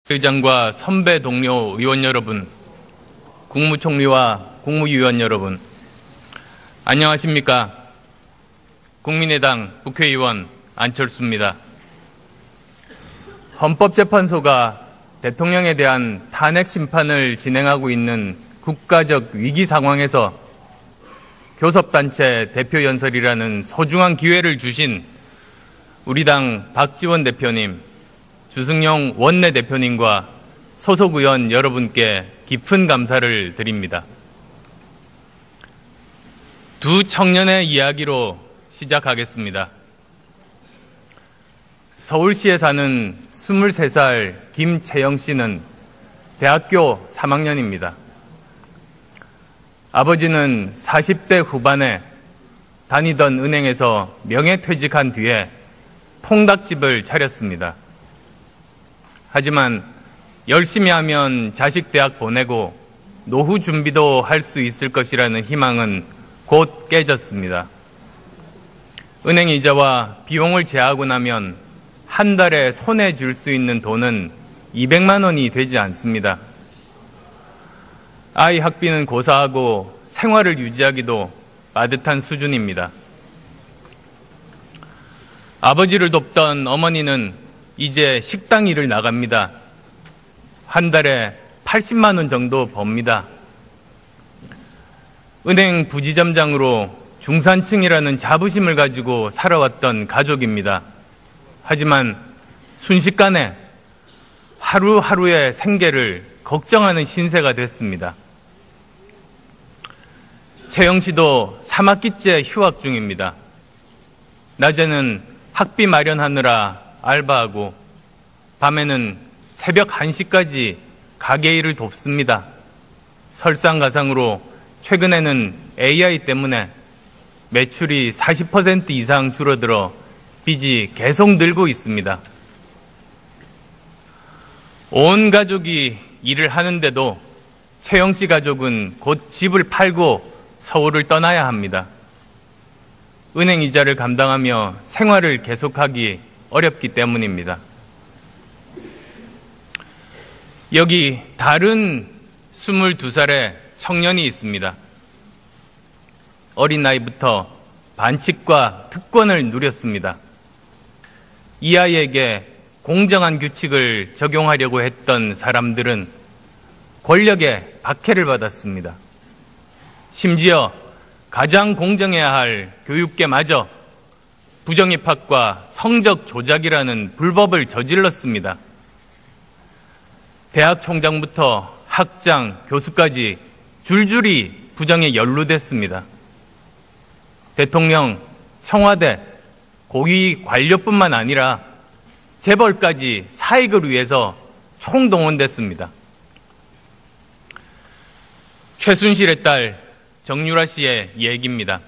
의장과 선배 동료 의원 여러분, 국무총리와 국무위원 여러분, 안녕하십니까? 국민의당 국회의원 안철수입니다. 헌법재판소가 대통령에 대한 탄핵 심판을 진행하고 있는 국가적 위기 상황에서 교섭단체 대표연설이라는 소중한 기회를 주신 우리 당 박지원 대표님, 주승용 원내대표님과 소속 의원 여러분께 깊은 감사를 드립니다. 두 청년의 이야기로 시작하겠습니다. 서울시에 사는 23살 김채영 씨는 대학교 3학년입니다. 아버지는 40대 후반에 다니던 은행에서 명예퇴직한 뒤에 통닭집을 차렸습니다. 하지만 열심히 하면 자식 대학 보내고 노후 준비도 할 수 있을 것이라는 희망은 곧 깨졌습니다. 은행 이자와 비용을 제하고 나면 한 달에 손에 쥘 수 있는 돈은 200만 원이 되지 않습니다. 아이 학비는 고사하고 생활을 유지하기도 빠듯한 수준입니다. 아버지를 돕던 어머니는 이제 식당 일을 나갑니다. 한 달에 80만 원 정도 법니다. 은행 부지점장으로 중산층이라는 자부심을 가지고 살아왔던 가족입니다. 하지만 순식간에 하루하루의 생계를 걱정하는 신세가 됐습니다. 채영 씨도 3학기째 휴학 중입니다. 낮에는 학비 마련하느라 알바하고 밤에는 새벽 1시까지 가게 일을 돕습니다. 설상가상으로 최근에는 AI 때문에 매출이 40% 이상 줄어들어 빚이 계속 늘고 있습니다. 온 가족이 일을 하는데도 채영 씨 가족은 곧 집을 팔고 서울을 떠나야 합니다. 은행 이자를 감당하며 생활을 계속하기 어렵기 때문입니다. 여기 다른 22살의 청년이 있습니다. 어린 나이부터 반칙과 특권을 누렸습니다. 이 아이에게 공정한 규칙을 적용하려고 했던 사람들은 권력의 박해를 받았습니다. 심지어 가장 공정해야 할 교육계마저 부정입학과 성적 조작이라는 불법을 저질렀습니다. 대학 총장부터 학장, 교수까지 줄줄이 부정에 연루됐습니다. 대통령, 청와대, 고위 관료뿐만 아니라 재벌까지 사익을 위해서 총동원됐습니다. 최순실의 딸 정유라 씨의 얘기입니다.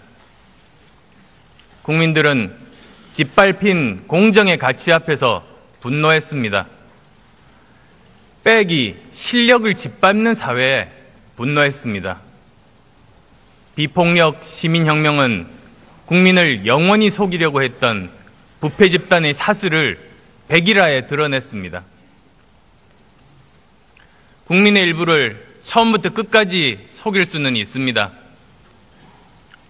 국민들은 짓밟힌 공정의 가치 앞에서 분노했습니다. 빼기, 실력을 짓밟는 사회에 분노했습니다. 비폭력 시민혁명은 국민을 영원히 속이려고 했던 부패 집단의 사슬을 백일화에 드러냈습니다. 국민의 일부를 처음부터 끝까지 속일 수는 있습니다.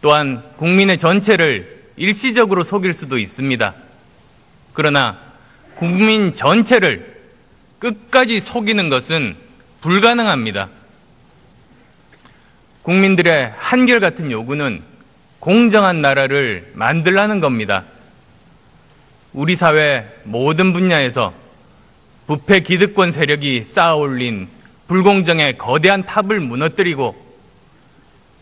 또한 국민의 전체를 일시적으로 속일 수도 있습니다. 그러나 국민 전체를 끝까지 속이는 것은 불가능합니다. 국민들의 한결같은 요구는 공정한 나라를 만들라는 겁니다. 우리 사회 모든 분야에서 부패 기득권 세력이 쌓아올린 불공정의 거대한 탑을 무너뜨리고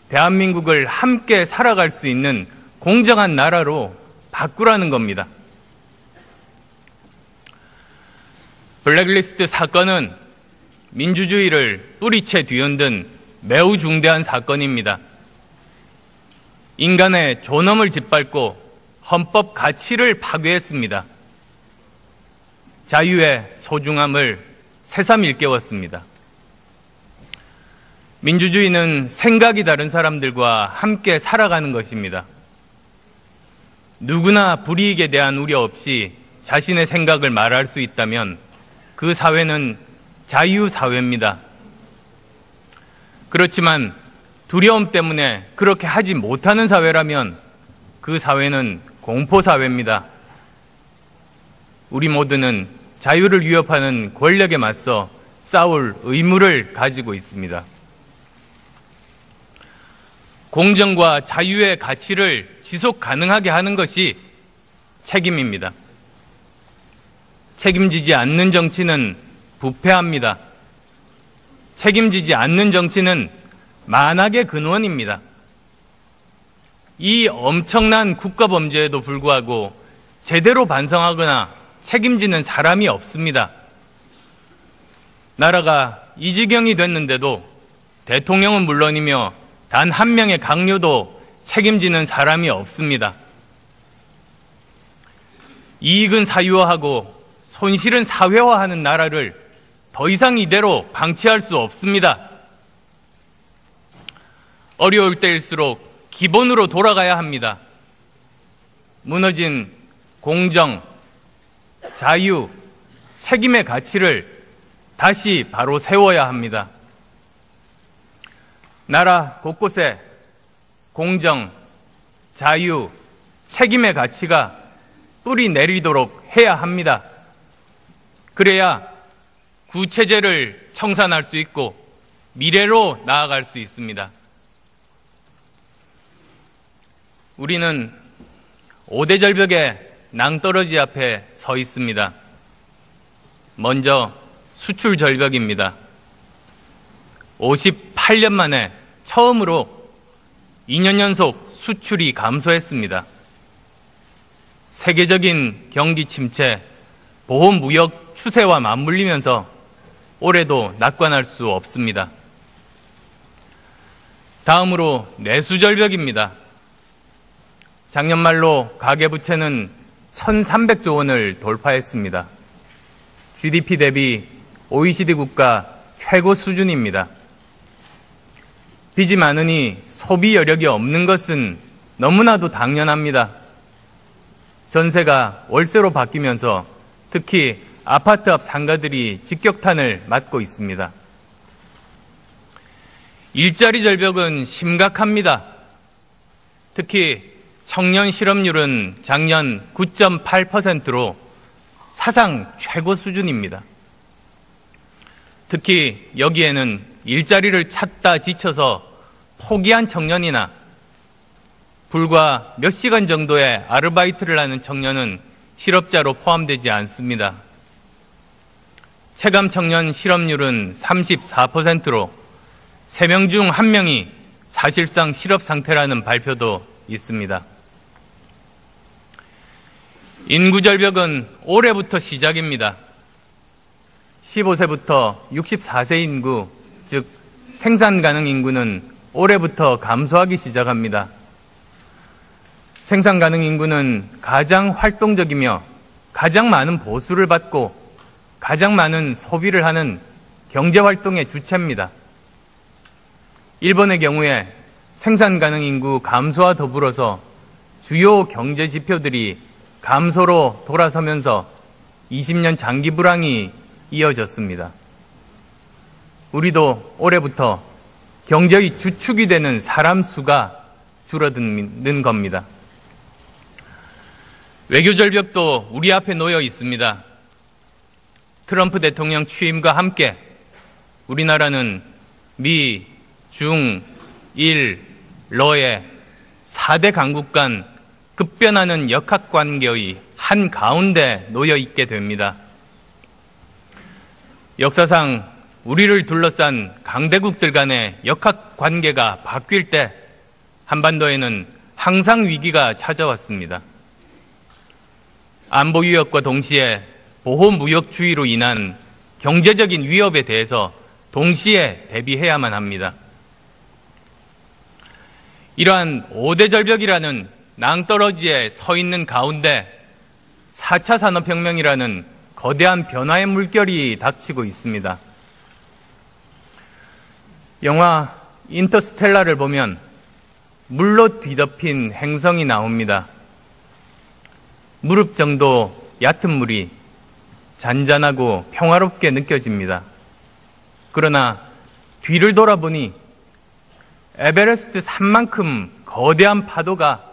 대한민국을 함께 살아갈 수 있는 공정한 나라로 바꾸라는 겁니다. 블랙리스트 사건은 민주주의를 뿌리채 뒤흔든 매우 중대한 사건입니다. 인간의 존엄을 짓밟고 헌법 가치를 파괴했습니다. 자유의 소중함을 새삼 일깨웠습니다. 민주주의는 생각이 다른 사람들과 함께 살아가는 것입니다. 누구나 불이익에 대한 우려 없이 자신의 생각을 말할 수 있다면 그 사회는 자유사회입니다. 그렇지만 두려움 때문에 그렇게 하지 못하는 사회라면 그 사회는 공포사회입니다. 우리 모두는 자유를 위협하는 권력에 맞서 싸울 의무를 가지고 있습니다. 공정과 자유의 가치를 지속 가능하게 하는 것이 책임입니다. 책임지지 않는 정치는 부패합니다. 책임지지 않는 정치는 만악의 근원입니다. 이 엄청난 국가범죄에도 불구하고 제대로 반성하거나 책임지는 사람이 없습니다. 나라가 이 지경이 됐는데도 대통령은 물론이며 단 한 명의 강요도 책임지는 사람이 없습니다. 이익은 사유화하고 손실은 사회화하는 나라를 더 이상 이대로 방치할 수 없습니다. 어려울 때일수록 기본으로 돌아가야 합니다. 무너진 공정, 자유, 책임의 가치를 다시 바로 세워야 합니다. 나라 곳곳에 공정, 자유, 책임의 가치가 뿌리 내리도록 해야 합니다. 그래야 구체제를 청산할 수 있고 미래로 나아갈 수 있습니다. 우리는 5대 절벽의 낭떠러지 앞에 서 있습니다. 먼저 수출 절벽입니다. 58년 만에 처음으로 2년 연속 수출이 감소했습니다. 세계적인 경기 침체, 보호무역 추세와 맞물리면서 올해도 낙관할 수 없습니다. 다음으로 내수절벽입니다. 작년 말로 가계부채는 1,300조 원을 돌파했습니다. GDP 대비 OECD 국가 최고 수준입니다. 빚이 많으니 소비 여력이 없는 것은 너무나도 당연합니다. 전세가 월세로 바뀌면서 특히 아파트 앞 상가들이 직격탄을 맞고 있습니다. 일자리 절벽은 심각합니다. 특히 청년 실업률은 작년 9.8%로 사상 최고 수준입니다. 특히 여기에는 일자리를 찾다 지쳐서 포기한 청년이나 불과 몇 시간 정도의 아르바이트를 하는 청년은 실업자로 포함되지 않습니다. 체감 청년 실업률은 34%로 3명 중 1명이 사실상 실업 상태라는 발표도 있습니다. 인구 절벽은 올해부터 시작입니다. 15세부터 64세 인구, 즉 생산 가능 인구는 올해부터 감소하기 시작합니다. 생산 가능 인구는 가장 활동적이며 가장 많은 보수를 받고 가장 많은 소비를 하는 경제활동의 주체입니다. 일본의 경우에 생산 가능 인구 감소와 더불어서 주요 경제 지표들이 감소로 돌아서면서 20년 장기 불황이 이어졌습니다. 우리도 올해부터 경제의 주축이 되는 사람 수가 줄어드는 겁니다. 외교 절벽도 우리 앞에 놓여 있습니다. 트럼프 대통령 취임과 함께 우리나라는 미, 중, 일, 러의 4대 강국 간 급변하는 역학관계의 한가운데 놓여 있게 됩니다. 역사상 우리를 둘러싼 강대국들 간의 역학관계가 바뀔 때 한반도에는 항상 위기가 찾아왔습니다. 안보 위협과 동시에 보호무역주의로 인한 경제적인 위협에 대해서 동시에 대비해야만 합니다. 이러한 5대 절벽이라는 낭떠러지에 서 있는 가운데 4차 산업혁명이라는 거대한 변화의 물결이 닥치고 있습니다. 영화 인터스텔라를 보면 물로 뒤덮인 행성이 나옵니다. 무릎 정도 얕은 물이 잔잔하고 평화롭게 느껴집니다. 그러나 뒤를 돌아보니 에베레스트 산만큼 거대한 파도가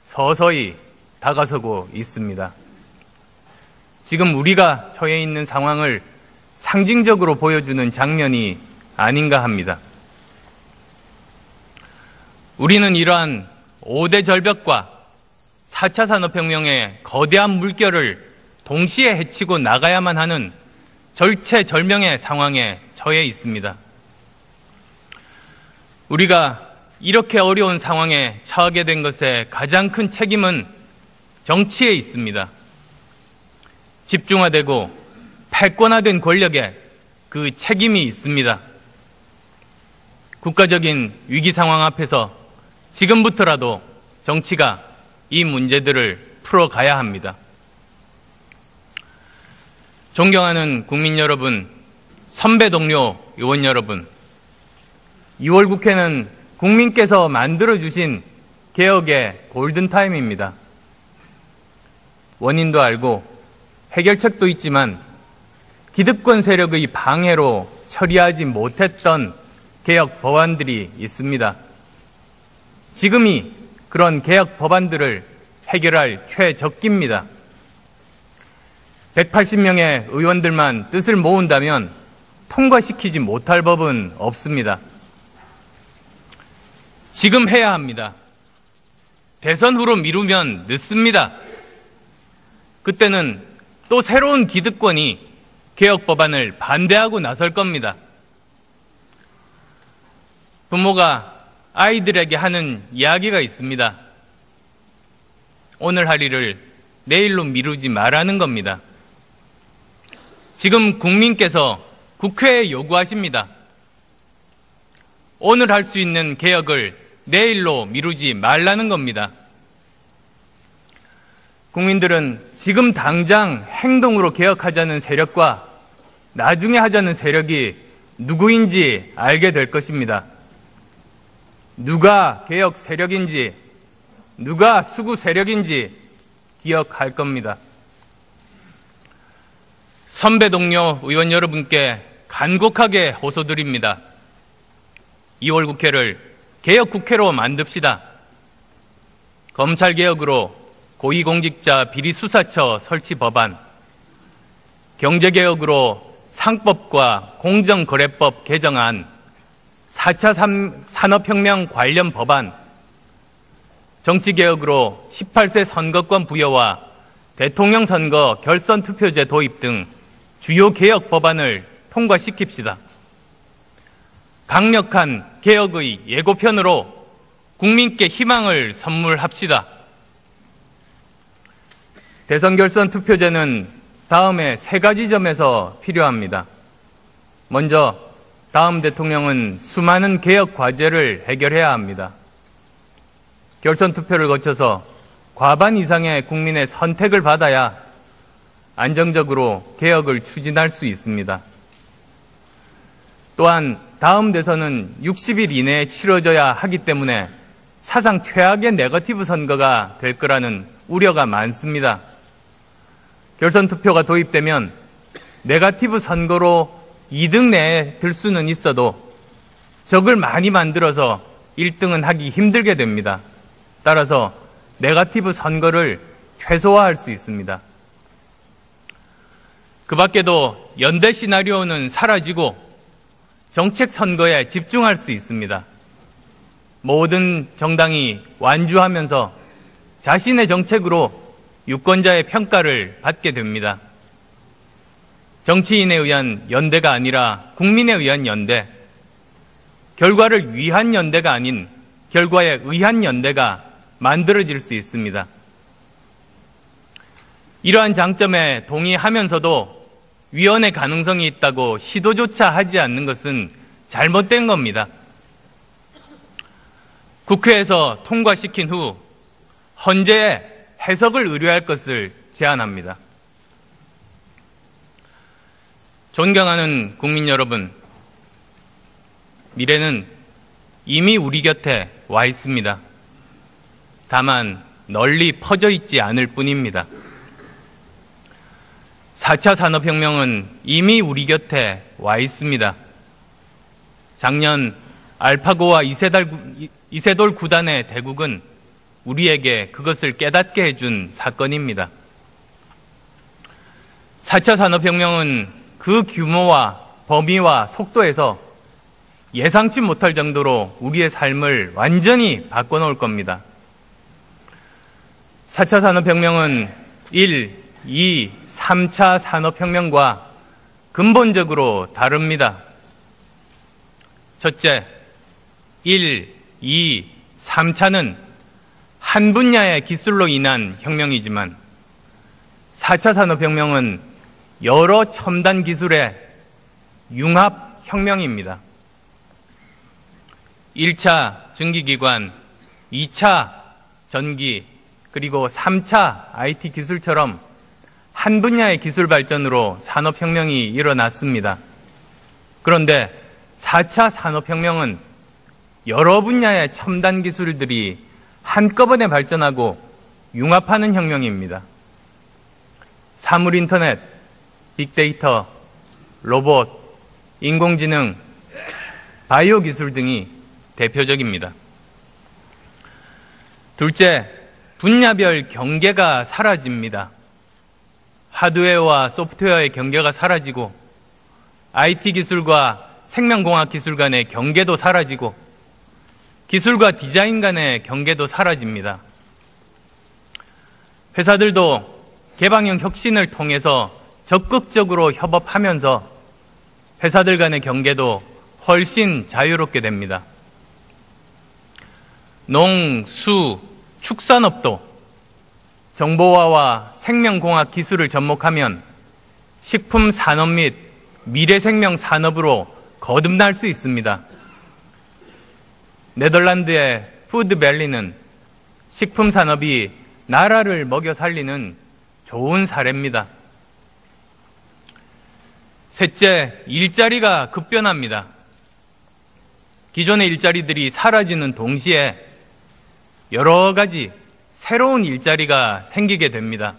서서히 다가서고 있습니다. 지금 우리가 처해 있는 상황을 상징적으로 보여주는 장면이 아닌가 합니다. 우리는 이러한 5대 절벽과 4차 산업혁명의 거대한 물결을 동시에 헤치고 나가야만 하는 절체절명의 상황에 처해 있습니다. 우리가 이렇게 어려운 상황에 처하게 된 것의 가장 큰 책임은 정치에 있습니다. 집중화되고 패권화된 권력에 그 책임이 있습니다. 국가적인 위기 상황 앞에서 지금부터라도 정치가 이 문제들을 풀어가야 합니다. 존경하는 국민 여러분, 선배 동료 의원 여러분, 2월 국회는 국민께서 만들어주신 개혁의 골든타임입니다. 원인도 알고 해결책도 있지만 기득권 세력의 방해로 처리하지 못했던 개혁 법안들이 있습니다. 지금이 그런 개혁 법안들을 해결할 최적기입니다. 180명의 의원들만 뜻을 모은다면 통과시키지 못할 법은 없습니다. 지금 해야 합니다. 대선 후로 미루면 늦습니다. 그때는 또 새로운 기득권이 개혁 법안을 반대하고 나설 겁니다. 부모가 아이들에게 하는 이야기가 있습니다. 오늘 할 일을 내일로 미루지 말라는 겁니다. 지금 국민께서 국회에 요구하십니다. 오늘 할 수 있는 개혁을 내일로 미루지 말라는 겁니다. 국민들은 지금 당장 행동으로 개혁하자는 세력과 나중에 하자는 세력이 누구인지 알게 될 것입니다. 누가 개혁 세력인지, 누가 수구 세력인지 기억할 겁니다. 선배 동료 의원 여러분께 간곡하게 호소드립니다. 2월 국회를 개혁국회로 만듭시다. 검찰개혁으로 고위공직자 비리수사처 설치 법안, 경제개혁으로 상법과 공정거래법 개정안, 4차 산업혁명 관련 법안, 정치개혁으로 18세 선거권 부여와 대통령 선거 결선 투표제 도입 등 주요 개혁 법안을 통과시킵시다. 강력한 개혁의 예고편으로 국민께 희망을 선물합시다. 대선 결선 투표제는 다음에 3가지 점에서 필요합니다. 먼저 다음 대통령은 수많은 개혁 과제를 해결해야 합니다. 결선 투표를 거쳐서 과반 이상의 국민의 선택을 받아야 안정적으로 개혁을 추진할 수 있습니다. 또한 다음 대선은 60일 이내에 치러져야 하기 때문에 사상 최악의 네거티브 선거가 될 거라는 우려가 많습니다. 결선 투표가 도입되면 네거티브 선거로 2등 내에 들 수는 있어도 적을 많이 만들어서 1등은 하기 힘들게 됩니다. 따라서 네거티브 선거를 최소화할 수 있습니다. 그 밖에도 연대 시나리오는 사라지고 정책 선거에 집중할 수 있습니다. 모든 정당이 완주하면서 자신의 정책으로 유권자의 평가를 받게 됩니다. 정치인에 의한 연대가 아니라 국민에 의한 연대, 결과를 위한 연대가 아닌 결과에 의한 연대가 만들어질 수 있습니다. 이러한 장점에 동의하면서도 위헌의 가능성이 있다고 시도조차 하지 않는 것은 잘못된 겁니다. 국회에서 통과시킨 후 헌재에 해석을 의뢰할 것을 제안합니다. 존경하는 국민 여러분, 미래는 이미 우리 곁에 와 있습니다. 다만 널리 퍼져 있지 않을 뿐입니다. 4차 산업혁명은 이미 우리 곁에 와 있습니다. 작년 알파고와 이세돌 구단의 대국은 우리에게 그것을 깨닫게 해준 사건입니다. 4차 산업혁명은 그 규모와 범위와 속도에서 예상치 못할 정도로 우리의 삶을 완전히 바꿔놓을 겁니다. 4차 산업혁명은 1, 2, 3차 산업혁명과 근본적으로 다릅니다. 첫째, 1, 2, 3차는 한 분야의 기술로 인한 혁명이지만 4차 산업혁명은 여러 첨단 기술의 융합혁명입니다. 1차 증기기관, 2차 전기, 그리고 3차 IT 기술처럼 한 분야의 기술 발전으로 산업혁명이 일어났습니다. 그런데 4차 산업혁명은 여러 분야의 첨단 기술들이 한꺼번에 발전하고 융합하는 혁명입니다. 사물인터넷, 빅데이터, 로봇, 인공지능, 바이오 기술 등이 대표적입니다. 둘째, 분야별 경계가 사라집니다. 하드웨어와 소프트웨어의 경계가 사라지고 IT 기술과 생명공학 기술 간의 경계도 사라지고 기술과 디자인 간의 경계도 사라집니다. 회사들도 개방형 혁신을 통해서 적극적으로 협업하면서 회사들 간의 경계도 훨씬 자유롭게 됩니다. 농, 수, 축산업도 정보화와 생명공학 기술을 접목하면 식품 산업 및 미래생명 산업으로 거듭날 수 있습니다. 네덜란드의 푸드밸리는 식품 산업이 나라를 먹여 살리는 좋은 사례입니다. 셋째, 일자리가 급변합니다. 기존의 일자리들이 사라지는 동시에 여러 가지 새로운 일자리가 생기게 됩니다.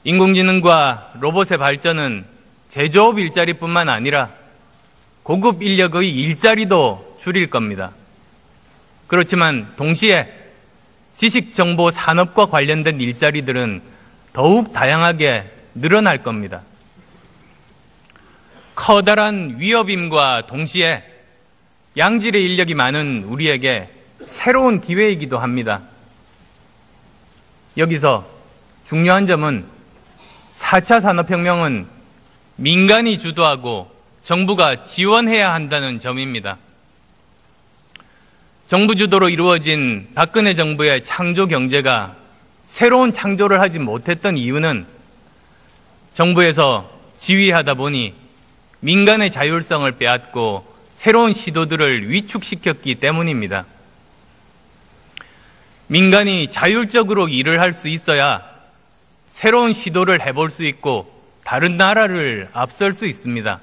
인공지능과 로봇의 발전은 제조업 일자리뿐만 아니라 고급 인력의 일자리도 줄일 겁니다. 그렇지만 동시에 지식정보 산업과 관련된 일자리들은 더욱 다양하게 늘어날 겁니다. 커다란 위협임과 동시에 양질의 인력이 많은 우리에게 새로운 기회이기도 합니다. 여기서 중요한 점은 4차 산업혁명은 민간이 주도하고 정부가 지원해야 한다는 점입니다. 정부 주도로 이루어진 박근혜 정부의 창조 경제가 새로운 창조를 하지 못했던 이유는 정부에서 지휘하다 보니 민간의 자율성을 빼앗고 새로운 시도들을 위축시켰기 때문입니다. 민간이 자율적으로 일을 할 수 있어야 새로운 시도를 해볼 수 있고 다른 나라를 앞설 수 있습니다.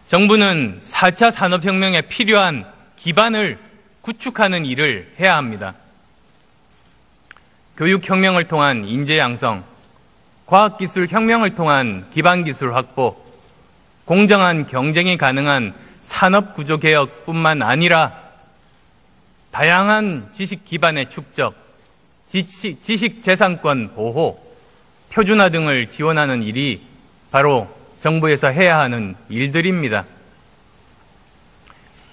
정부는 4차 산업혁명에 필요한 기반을 구축하는 일을 해야 합니다. 교육혁명을 통한 인재 양성, 과학기술 혁명을 통한 기반기술 확보, 공정한 경쟁이 가능한 산업구조 개혁뿐만 아니라 다양한 지식 기반의 축적, 지식재산권 보호, 표준화 등을 지원하는 일이 바로 정부에서 해야 하는 일들입니다.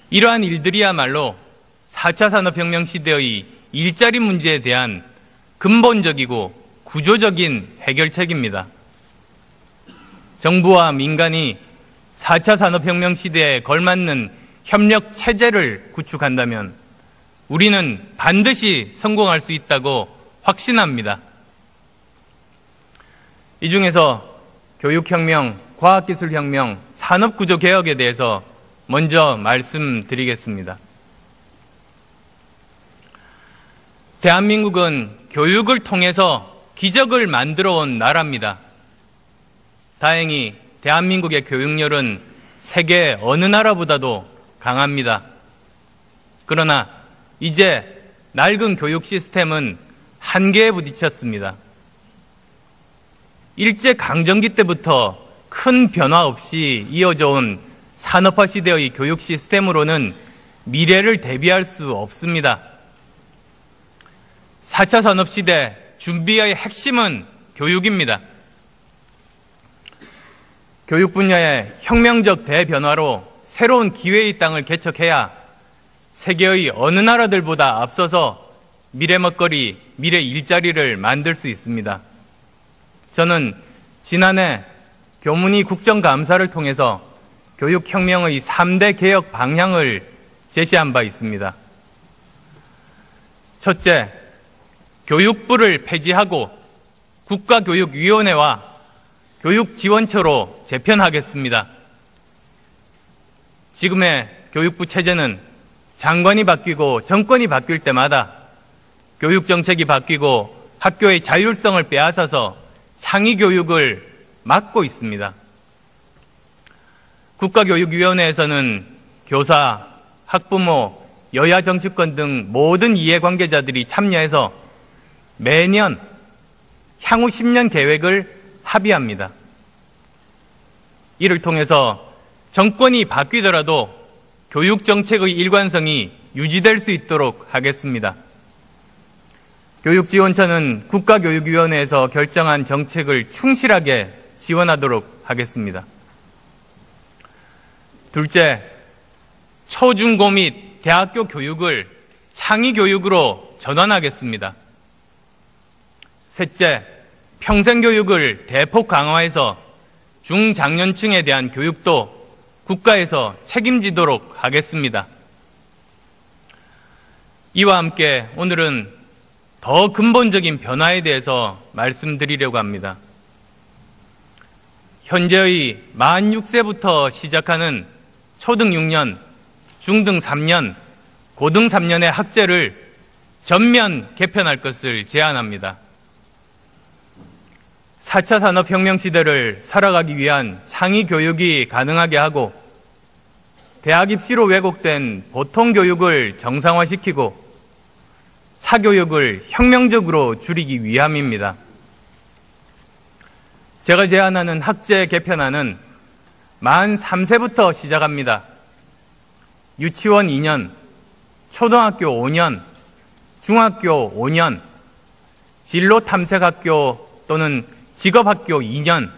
이러한 일들이야말로 4차 산업혁명 시대의 일자리 문제에 대한 근본적이고 구조적인 해결책입니다. 정부와 민간이 4차 산업혁명 시대에 걸맞는 협력 체제를 구축한다면 우리는 반드시 성공할 수 있다고 확신합니다. 이 중에서 교육혁명, 과학기술혁명, 산업구조개혁에 대해서 먼저 말씀드리겠습니다. 대한민국은 교육을 통해서 기적을 만들어 온 나라입니다. 다행히 대한민국의 교육열은 세계 어느 나라보다도 강합니다. 그러나 이제 낡은 교육 시스템은 한계에 부딪혔습니다. 일제강점기 때부터 큰 변화 없이 이어져 온 산업화 시대의 교육 시스템으로는 미래를 대비할 수 없습니다. 4차 산업시대 준비의 핵심은 교육입니다. 교육 분야의 혁명적 대변화로 새로운 기회의 땅을 개척해야 세계의 어느 나라들보다 앞서서 미래 먹거리, 미래 일자리를 만들 수 있습니다. 저는 지난해 교문위 국정감사를 통해서 교육혁명의 3대 개혁 방향을 제시한 바 있습니다. 첫째, 교육부를 폐지하고 국가교육위원회와 교육지원처로 재편하겠습니다. 지금의 교육부 체제는 장관이 바뀌고 정권이 바뀔 때마다 교육정책이 바뀌고 학교의 자율성을 빼앗아서 창의교육을 막고 있습니다. 국가교육위원회에서는 교사, 학부모, 여야 정치권 등 모든 이해관계자들이 참여해서 매년 향후 10년 계획을 합의합니다. 이를 통해서 정권이 바뀌더라도 교육정책의 일관성이 유지될 수 있도록 하겠습니다. 교육지원처는 국가교육위원회에서 결정한 정책을 충실하게 지원하도록 하겠습니다. 둘째, 초중고 및 대학교 교육을 창의교육으로 전환하겠습니다. 셋째, 평생교육을 대폭 강화해서 중장년층에 대한 교육도 국가에서 책임지도록 하겠습니다. 이와 함께 오늘은 더 근본적인 변화에 대해서 말씀드리려고 합니다. 현재의 만 6세부터 시작하는 초등 6년, 중등 3년, 고등 3년의 학제를 전면 개편할 것을 제안합니다. 4차 산업혁명 시대를 살아가기 위한 창의 교육이 가능하게 하고 대학 입시로 왜곡된 보통 교육을 정상화시키고 사교육을 혁명적으로 줄이기 위함입니다. 제가 제안하는 학제 개편안은 만 3세부터 시작합니다. 유치원 2년, 초등학교 5년, 중학교 5년, 진로 탐색학교 또는 직업학교 2년,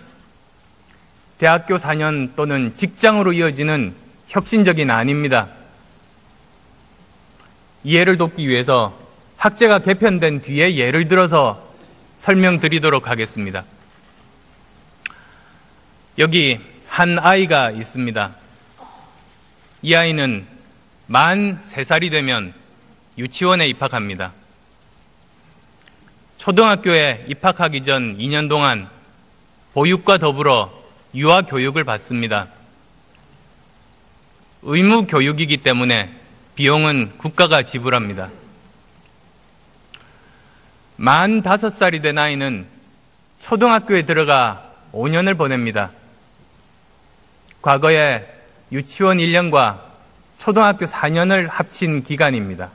대학교 4년 또는 직장으로 이어지는 혁신적인 안입니다. 이해를 돕기 위해서 학제가 개편된 뒤에 예를 들어서 설명드리도록 하겠습니다. 여기 한 아이가 있습니다. 이 아이는 만 3살이 되면 유치원에 입학합니다. 초등학교에 입학하기 전 2년 동안 보육과 더불어 유아교육을 받습니다. 의무교육이기 때문에 비용은 국가가 지불합니다. 만 5살이 된 아이는 초등학교에 들어가 5년을 보냅니다. 과거에 유치원 1년과 초등학교 4년을 합친 기간입니다.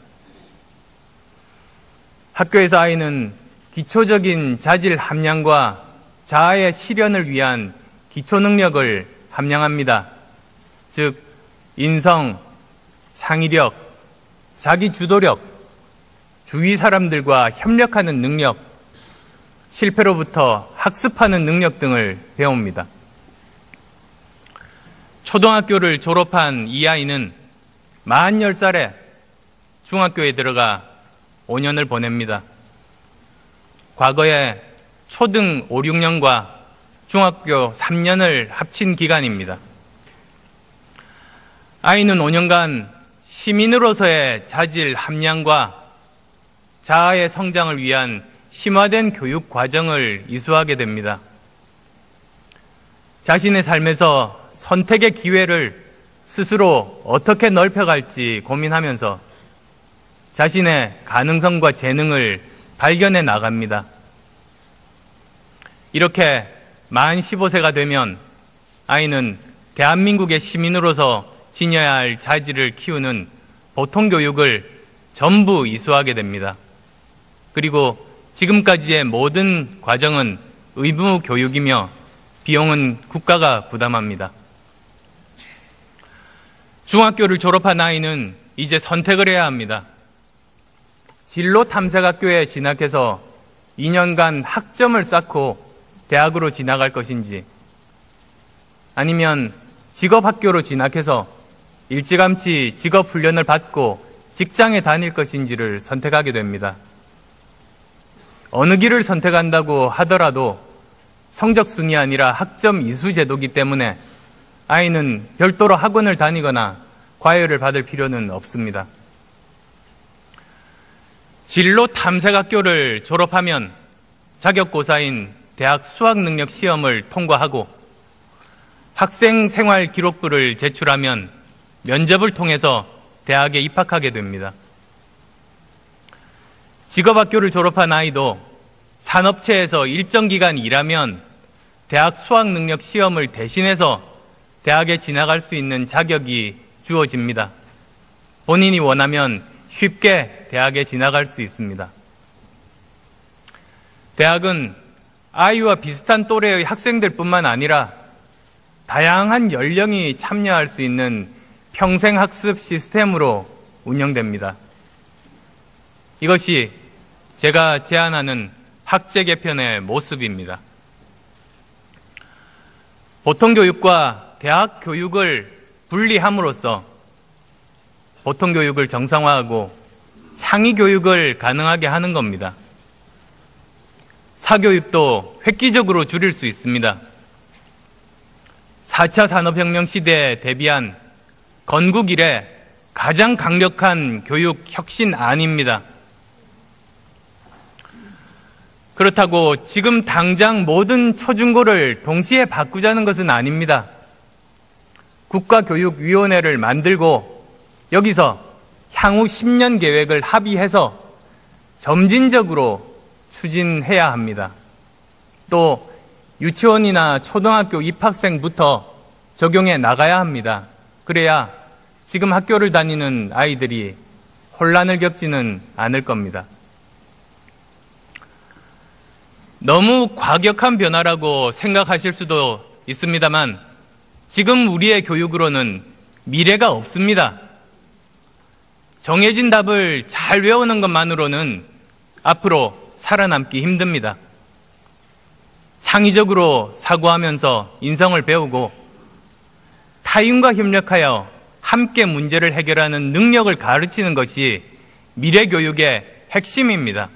학교에서 아이는 기초적인 자질 함량과 자아의 실현을 위한 기초 능력을 함양합니다. 즉, 인성, 창의력, 자기 주도력, 주위 사람들과 협력하는 능력, 실패로부터 학습하는 능력 등을 배웁니다. 초등학교를 졸업한 이 아이는 만 10살에 중학교에 들어가 5년을 보냅니다. 과거에 초등 5, 6년과 중학교 3년을 합친 기간입니다. 아이는 5년간 시민으로서의 자질 함량과 자아의 성장을 위한 심화된 교육 과정을 이수하게 됩니다. 자신의 삶에서 선택의 기회를 스스로 어떻게 넓혀갈지 고민하면서 자신의 가능성과 재능을 발견해 나갑니다. 이렇게 만 15세가 되면 아이는 대한민국의 시민으로서 지녀야 할 자질을 키우는 보통교육을 전부 이수하게 됩니다. 그리고 지금까지의 모든 과정은 의무교육이며 비용은 국가가 부담합니다. 중학교를 졸업한 아이는 이제 선택을 해야 합니다. 진로 탐색학교에 진학해서 2년간 학점을 쌓고 대학으로 진학할 것인지, 아니면 직업학교로 진학해서 일찌감치 직업훈련을 받고 직장에 다닐 것인지를 선택하게 됩니다. 어느 길을 선택한다고 하더라도 성적순이 아니라 학점 이수 제도이기 때문에 아이는 별도로 학원을 다니거나 과외를 받을 필요는 없습니다. 진로 탐색학교를 졸업하면 자격고사인 대학 수학능력 시험을 통과하고 학생 생활 기록부를 제출하면 면접을 통해서 대학에 입학하게 됩니다. 직업학교를 졸업한 아이도 산업체에서 일정 기간 일하면 대학 수학능력 시험을 대신해서 대학에 진학할 수 있는 자격이 주어집니다. 본인이 원하면 쉽게 대학에 진학할 수 있습니다. 대학은 아이와 비슷한 또래의 학생들뿐만 아니라 다양한 연령이 참여할 수 있는 평생학습 시스템으로 운영됩니다. 이것이 제가 제안하는 학제 개편의 모습입니다. 보통교육과 대학 교육을 분리함으로써 보통교육을 정상화하고 창의교육을 가능하게 하는 겁니다. 사교육도 획기적으로 줄일 수 있습니다. 4차 산업혁명 시대에 대비한 건국 이래 가장 강력한 교육 혁신안입니다. 그렇다고 지금 당장 모든 초중고를 동시에 바꾸자는 것은 아닙니다. 국가교육위원회를 만들고 여기서 향후 10년 계획을 합의해서 점진적으로 추진해야 합니다. 또 유치원이나 초등학교 입학생부터 적용해 나가야 합니다. 그래야 지금 학교를 다니는 아이들이 혼란을 겪지는 않을 겁니다. 너무 과격한 변화라고 생각하실 수도 있습니다만 지금 우리의 교육으로는 미래가 없습니다. 정해진 답을 잘 외우는 것만으로는 앞으로 살아남기 힘듭니다. 창의적으로 사고하면서 인성을 배우고 타인과 협력하여 함께 문제를 해결하는 능력을 가르치는 것이 미래 교육의 핵심입니다.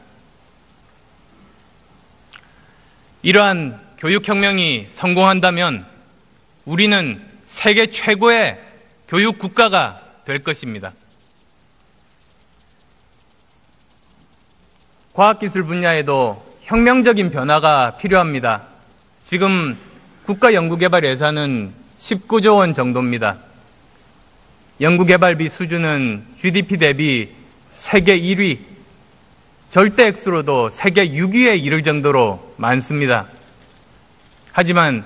이러한 교육혁명이 성공한다면 우리는 세계 최고의 교육 국가가 될 것입니다. 과학기술 분야에도 혁명적인 변화가 필요합니다. 지금 국가연구개발 예산은 19조 원 정도입니다. 연구개발비 수준은 GDP 대비 세계 1위, 절대 액수로도 세계 6위에 이를 정도로 많습니다. 하지만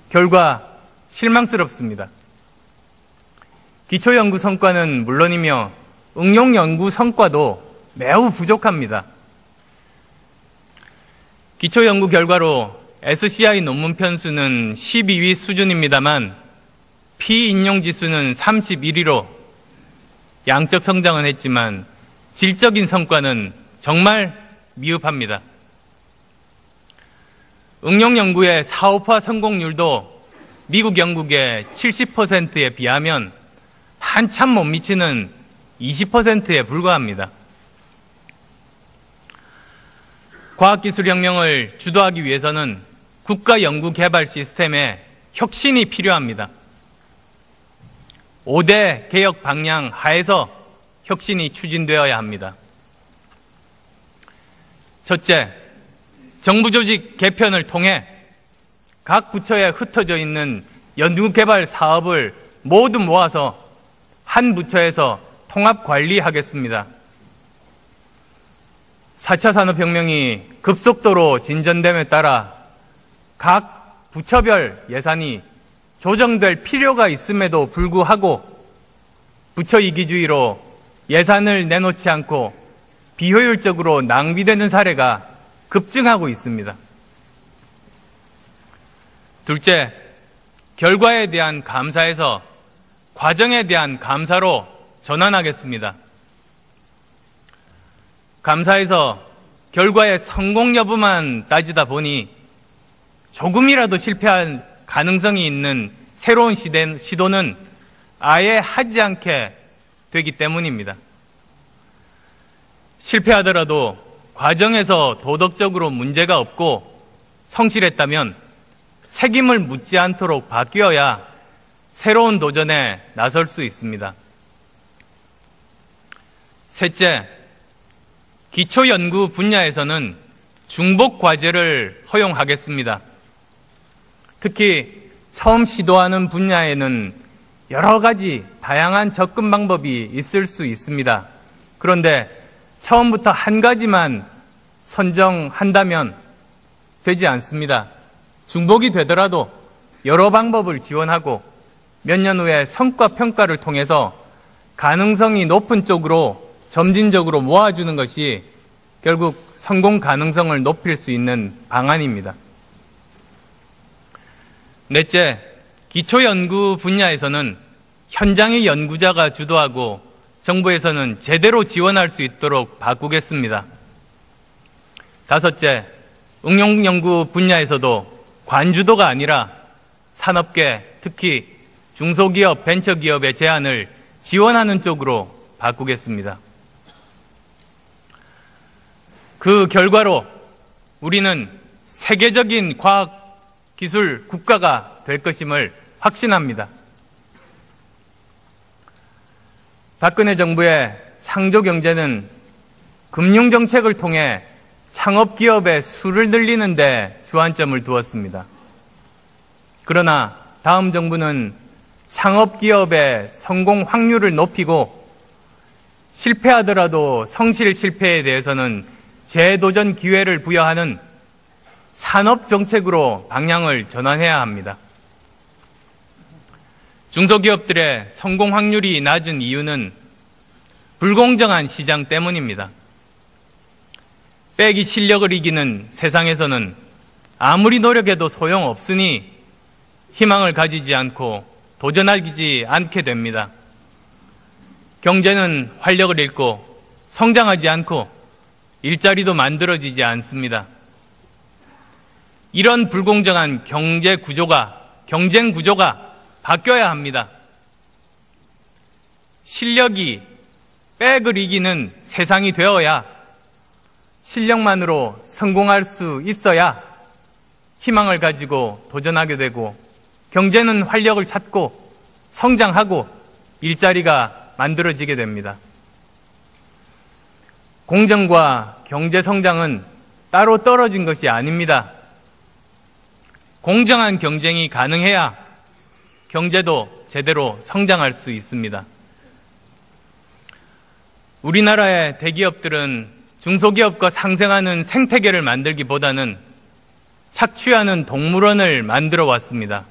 결과 실망스럽습니다. 기초연구 성과는 물론이며 응용연구 성과도 매우 부족합니다. 기초연구 결과로 SCI 논문 편수는 12위 수준입니다만 피인용 지수는 31위로 양적 성장은 했지만 질적인 성과는 정말 미흡합니다. 응용연구의 사업화 성공률도 미국, 영국의 70%에 비하면 한참 못 미치는 20%에 불과합니다. 과학기술혁명을 주도하기 위해서는 국가연구개발 시스템에 혁신이 필요합니다. 5대 개혁 방향 하에서 혁신이 추진되어야 합니다. 첫째, 정부 조직 개편을 통해 각 부처에 흩어져 있는 연구개발 사업을 모두 모아서 한 부처에서 통합 관리하겠습니다. 4차 산업혁명이 급속도로 진전됨에 따라 각 부처별 예산이 조정될 필요가 있음에도 불구하고 부처 이기주의로 예산을 내놓지 않고 비효율적으로 낭비되는 사례가 급증하고 있습니다. 둘째, 결과에 대한 감사에서 과정에 대한 감사로 전환하겠습니다. 감사에서 결과의 성공 여부만 따지다 보니 조금이라도 실패할 가능성이 있는 새로운 시도는 아예 하지 않게 되기 때문입니다. 실패하더라도 과정에서 도덕적으로 문제가 없고 성실했다면 책임을 묻지 않도록 바뀌어야 새로운 도전에 나설 수 있습니다. 셋째, 기초연구 분야에서는 중복 과제를 허용하겠습니다. 특히 처음 시도하는 분야에는 여러 가지 다양한 접근 방법이 있을 수 있습니다. 그런데 처음부터 한 가지만 선정한다면 되지 않습니다. 중복이 되더라도 여러 방법을 지원하고 몇 년 후에 성과 평가를 통해서 가능성이 높은 쪽으로 점진적으로 모아주는 것이 결국 성공 가능성을 높일 수 있는 방안입니다. 넷째, 기초연구 분야에서는 현장의 연구자가 주도하고 정부에서는 제대로 지원할 수 있도록 바꾸겠습니다. 다섯째, 응용연구 분야에서도 관주도가 아니라 산업계, 특히 중소기업, 벤처기업의 제안을 지원하는 쪽으로 바꾸겠습니다. 그 결과로 우리는 세계적인 과학기술 국가가 될 것임을 확신합니다. 박근혜 정부의 창조경제는 금융정책을 통해 창업기업의 수를 늘리는 데 주안점을 두었습니다. 그러나 다음 정부는 창업기업의 성공 확률을 높이고 실패하더라도 성실 실패에 대해서는 재도전 기회를 부여하는 산업정책으로 방향을 전환해야 합니다. 중소기업들의 성공 확률이 낮은 이유는 불공정한 시장 때문입니다. 빼기 실력을 이기는 세상에서는 아무리 노력해도 소용없으니 희망을 가지지 않고 도전하지 않게 됩니다. 경제는 활력을 잃고 성장하지 않고 일자리도 만들어지지 않습니다. 이런 불공정한 경쟁 구조가 바뀌어야 합니다. 실력이 백을 이기는 세상이 되어야 실력만으로 성공할 수 있어야 희망을 가지고 도전하게 되고 경제는 활력을 찾고 성장하고 일자리가 만들어지게 됩니다. 공정과 경제 성장은 따로 떨어진 것이 아닙니다. 공정한 경쟁이 가능해야 경제도 제대로 성장할 수 있습니다. 우리나라의 대기업들은 중소기업과 상생하는 생태계를 만들기보다는 착취하는 동물원을 만들어 왔습니다.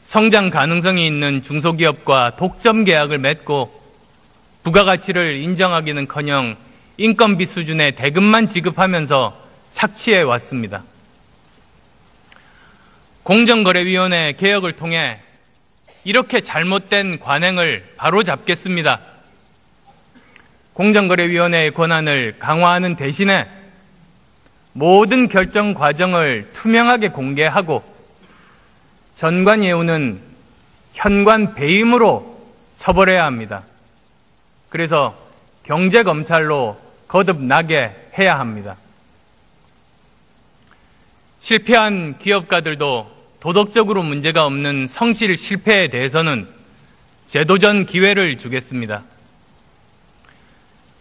성장 가능성이 있는 중소기업과 독점 계약을 맺고 부가가치를 인정하기는커녕 인건비 수준의 대금만 지급하면서 착취해 왔습니다. 공정거래위원회 개혁을 통해 이렇게 잘못된 관행을 바로잡겠습니다. 공정거래위원회의 권한을 강화하는 대신에 모든 결정 과정을 투명하게 공개하고 전관예우는 현관 배임으로 처벌해야 합니다. 그래서 경제검찰로 거듭나게 해야 합니다. 실패한 기업가들도 도덕적으로 문제가 없는 성실 실패에 대해서는 재도전 기회를 주겠습니다.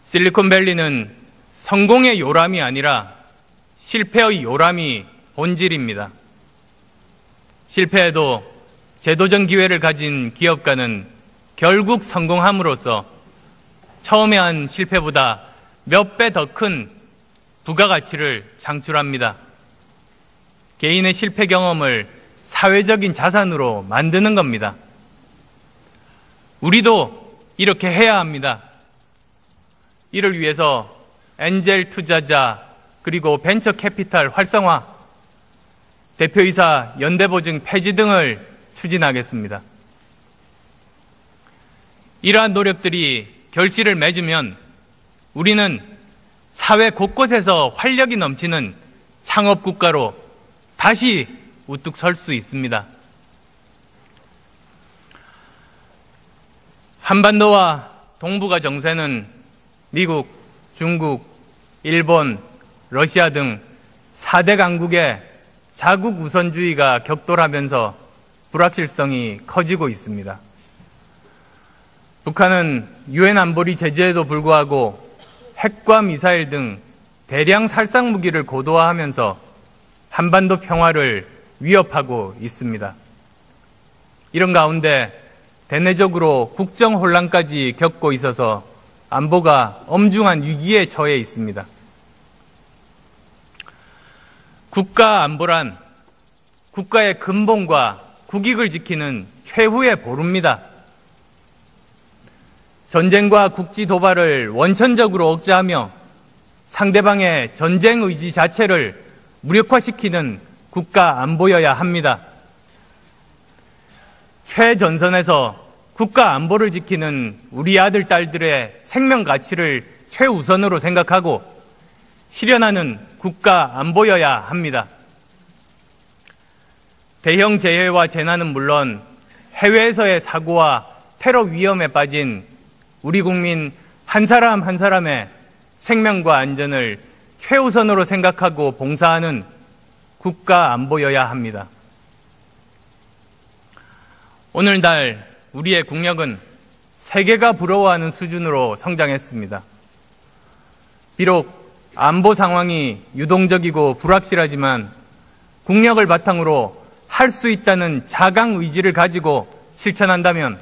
실리콘밸리는 성공의 요람이 아니라 실패의 요람이 본질입니다. 실패해도 재도전 기회를 가진 기업가는 결국 성공함으로써 처음에 한 실패보다 몇 배 더 큰 부가가치를 창출합니다. 개인의 실패 경험을 사회적인 자산으로 만드는 겁니다. 우리도 이렇게 해야 합니다. 이를 위해서 엔젤 투자자 그리고 벤처 캐피탈 활성화, 대표이사 연대보증 폐지 등을 추진하겠습니다. 이러한 노력들이 결실을 맺으면 우리는 사회 곳곳에서 활력이 넘치는 창업국가로 다시 우뚝 설 수 있습니다. 한반도와 동북아 정세는 미국, 중국, 일본, 러시아 등 4대 강국의 자국 우선주의가 격돌하면서 불확실성이 커지고 있습니다. 북한은 유엔 안보리 제재에도 불구하고 핵과 미사일 등 대량 살상 무기를 고도화하면서 한반도 평화를 위협하고 있습니다. 이런 가운데 대내적으로 국정 혼란까지 겪고 있어서 안보가 엄중한 위기에 처해 있습니다. 국가 안보란 국가의 근본과 국익을 지키는 최후의 보루입니다. 전쟁과 국지 도발을 원천적으로 억제하며 상대방의 전쟁 의지 자체를 무력화시키는 국가 안보여야 합니다. 최전선에서 국가 안보를 지키는 우리 아들, 딸들의 생명 가치를 최우선으로 생각하고 실현하는 국가 안보여야 합니다. 대형 재해와 재난은 물론 해외에서의 사고와 테러 위험에 빠진 우리 국민 한 사람 한 사람의 생명과 안전을 최우선으로 생각하고 봉사하는 국가 안보여야 합니다. 오늘날 우리의 국력은 세계가 부러워하는 수준으로 성장했습니다. 비록 안보 상황이 유동적이고 불확실하지만 국력을 바탕으로 할 수 있다는 자강 의지를 가지고 실천한다면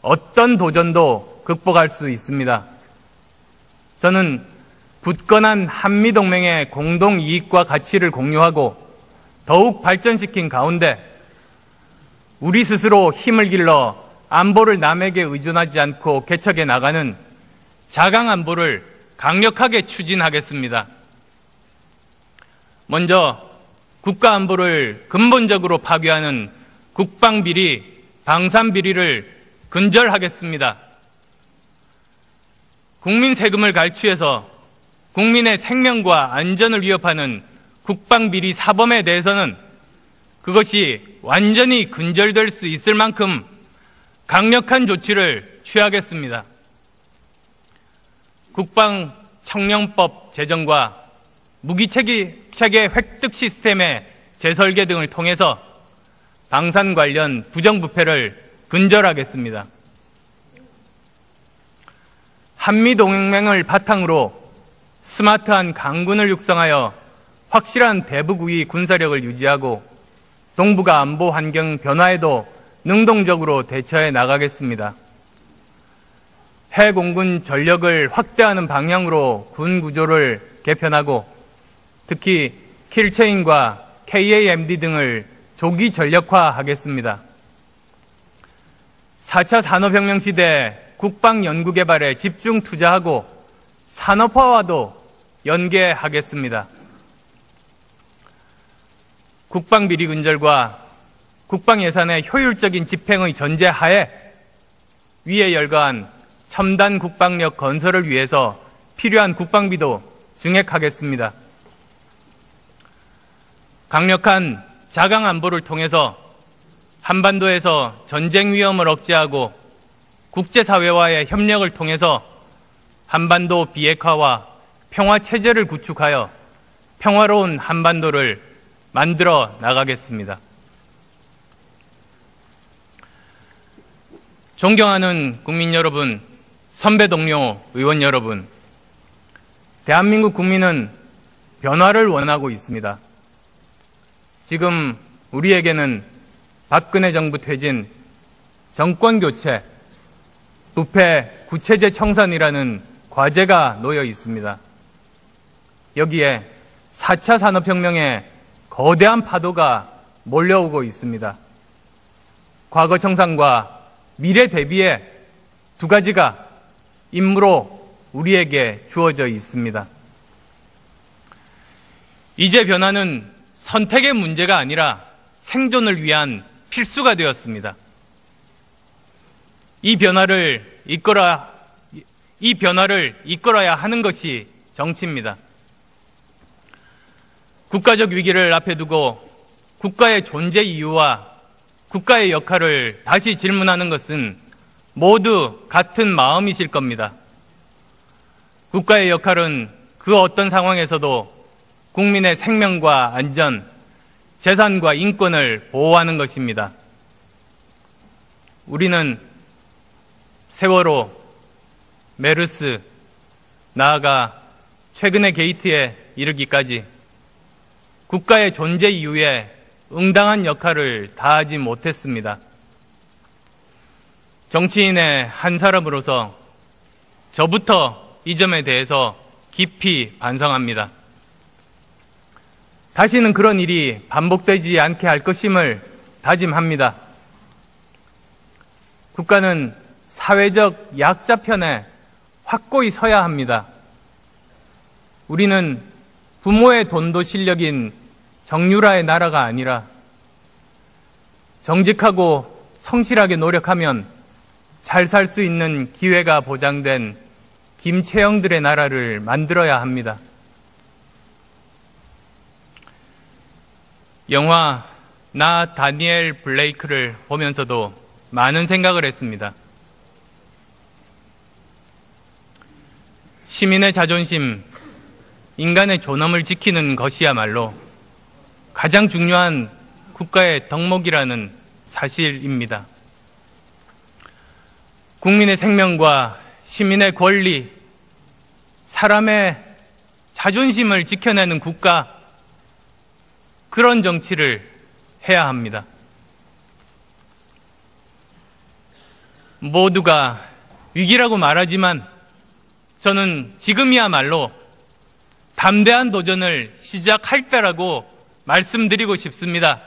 어떤 도전도 극복할 수 있습니다. 저는 굳건한 한미동맹의 공동 이익과 가치를 공유하고 더욱 발전시킨 가운데 우리 스스로 힘을 길러 안보를 남에게 의존하지 않고 개척해 나가는 자강 안보를 강력하게 추진하겠습니다. 먼저 국가 안보를 근본적으로 파괴하는 국방비리, 방산비리를 근절하겠습니다. 국민 세금을 갈취해서 국민의 생명과 안전을 위협하는 국방비리 사범에 대해서는 그것이 완전히 근절될 수 있을 만큼 강력한 조치를 취하겠습니다. 국방청령법 제정과 무기체계 획득 시스템의 재설계 등을 통해서 방산 관련 부정부패를 근절하겠습니다. 한미동맹을 바탕으로 스마트한 강군을 육성하여 확실한 대북 우위 군사력을 유지하고 동북아 안보 환경 변화에도 능동적으로 대처해 나가겠습니다. 해공군 전력을 확대하는 방향으로 군 구조를 개편하고 특히 킬체인과 KAMD 등을 조기 전력화하겠습니다. 4차 산업혁명 시대 국방연구개발에 집중 투자하고 산업화와도 연계하겠습니다. 국방비리 근절과 국방예산의 효율적인 집행의 전제하에 위에 열거한 첨단 국방력 건설을 위해서 필요한 국방비도 증액하겠습니다. 강력한 자강 안보를 통해서 한반도에서 전쟁 위험을 억제하고 국제사회와의 협력을 통해서 한반도 비핵화와 평화 체제를 구축하여 평화로운 한반도를 만들어 나가겠습니다. 존경하는 국민 여러분, 선배 동료 의원 여러분, 대한민국 국민은 변화를 원하고 있습니다. 지금 우리에게는 박근혜 정부 퇴진, 정권 교체, 부패 구체제 청산이라는 과제가 놓여 있습니다. 여기에 4차 산업혁명의 거대한 파도가 몰려오고 있습니다. 과거 청산과 미래 대비에 두 가지가 임무로 우리에게 주어져 있습니다. 이제 변화는 선택의 문제가 아니라 생존을 위한 필수가 되었습니다. 이 변화를 이끌어야 하는 것이 정치입니다. 국가적 위기를 앞에 두고 국가의 존재 이유와 국가의 역할을 다시 질문하는 것은 모두 같은 마음이실 겁니다. 국가의 역할은 그 어떤 상황에서도 국민의 생명과 안전, 재산과 인권을 보호하는 것입니다. 우리는 세월호, 메르스, 나아가 최근의 게이트에 이르기까지 국가의 존재 이유에 응당한 역할을 다하지 못했습니다. 정치인의 한 사람으로서 저부터 이 점에 대해서 깊이 반성합니다. 다시는 그런 일이 반복되지 않게 할 것임을 다짐합니다. 국가는 사회적 약자 편에 확고히 서야 합니다. 우리는 부모의 돈도 실력인 정유라의 나라가 아니라 정직하고 성실하게 노력하면 잘 살 수 있는 기회가 보장된 김채영들의 나라를 만들어야 합니다. 영화 나 다니엘 블레이크를 보면서도 많은 생각을 했습니다. 시민의 자존심, 인간의 존엄을 지키는 것이야말로 가장 중요한 국가의 덕목이라는 사실입니다. 국민의 생명과 시민의 권리, 사람의 자존심을 지켜내는 국가, 그런 정치를 해야 합니다. 모두가 위기라고 말하지만 저는 지금이야말로 담대한 도전을 시작할 때라고 말씀드리고 싶습니다.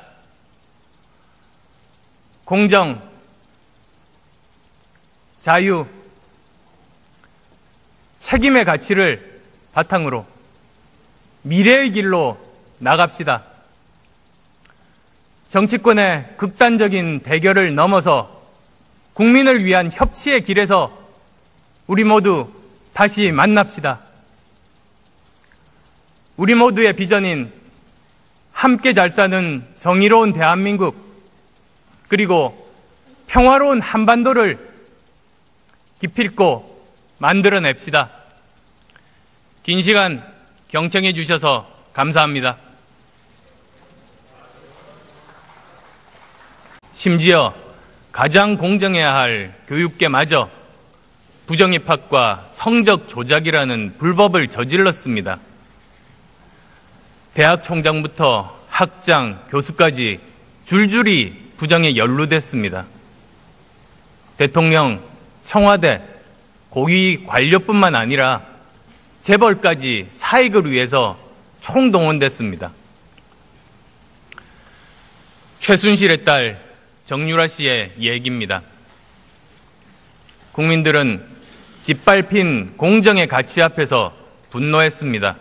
공정, 자유, 책임의 가치를 바탕으로 미래의 길로 나갑시다. 정치권의 극단적인 대결을 넘어서 국민을 위한 협치의 길에서 우리 모두 다시 만납시다. 우리 모두의 비전인 함께 잘 사는 정의로운 대한민국, 그리고 평화로운 한반도를 기필코 만들어냅시다. 긴 시간 경청해 주셔서 감사합니다. 심지어 가장 공정해야 할 교육계마저 부정입학과 성적 조작이라는 불법을 저질렀습니다. 대학 총장부터 학장, 교수까지 줄줄이 부정에 연루됐습니다. 대통령, 청와대, 고위 관료뿐만 아니라 재벌까지 사익을 위해서 총동원됐습니다. 최순실의 딸 정유라 씨의 얘기입니다. 국민들은 짓밟힌 공정의 가치 앞에서 분노했습니다.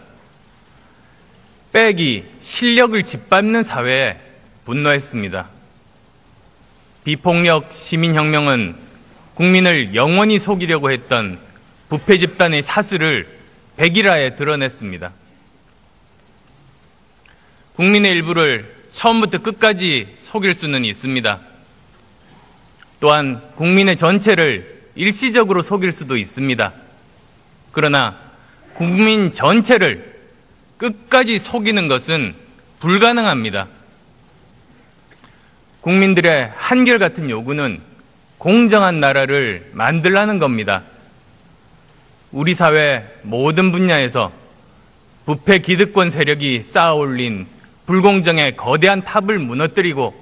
빼기, 실력을 짓밟는 사회에 분노했습니다. 비폭력 시민혁명은 국민을 영원히 속이려고 했던 부패 집단의 사슬을 백일화에 드러냈습니다. 국민의 일부를 처음부터 끝까지 속일 수는 있습니다. 또한 국민의 전체를 일시적으로 속일 수도 있습니다. 그러나 국민 전체를 끝까지 속이는 것은 불가능합니다. 국민들의 한결같은 요구는 공정한 나라를 만들라는 겁니다. 우리 사회 모든 분야에서 부패 기득권 세력이 쌓아올린 불공정의 거대한 탑을 무너뜨리고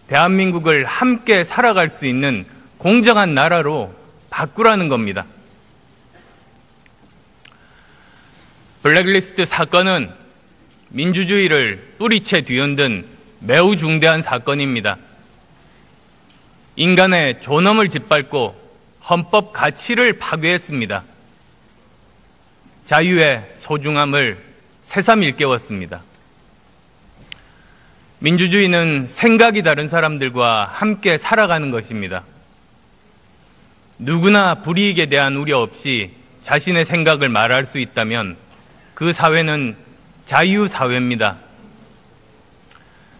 대한민국을 함께 살아갈 수 있는 공정한 나라로 바꾸라는 겁니다. 블랙리스트 사건은 민주주의를 뿌리채 뒤흔든 매우 중대한 사건입니다. 인간의 존엄을 짓밟고 헌법 가치를 파괴했습니다. 자유의 소중함을 새삼 일깨웠습니다. 민주주의는 생각이 다른 사람들과 함께 살아가는 것입니다. 누구나 불이익에 대한 우려 없이 자신의 생각을 말할 수 있다면 그 사회는 자유사회입니다.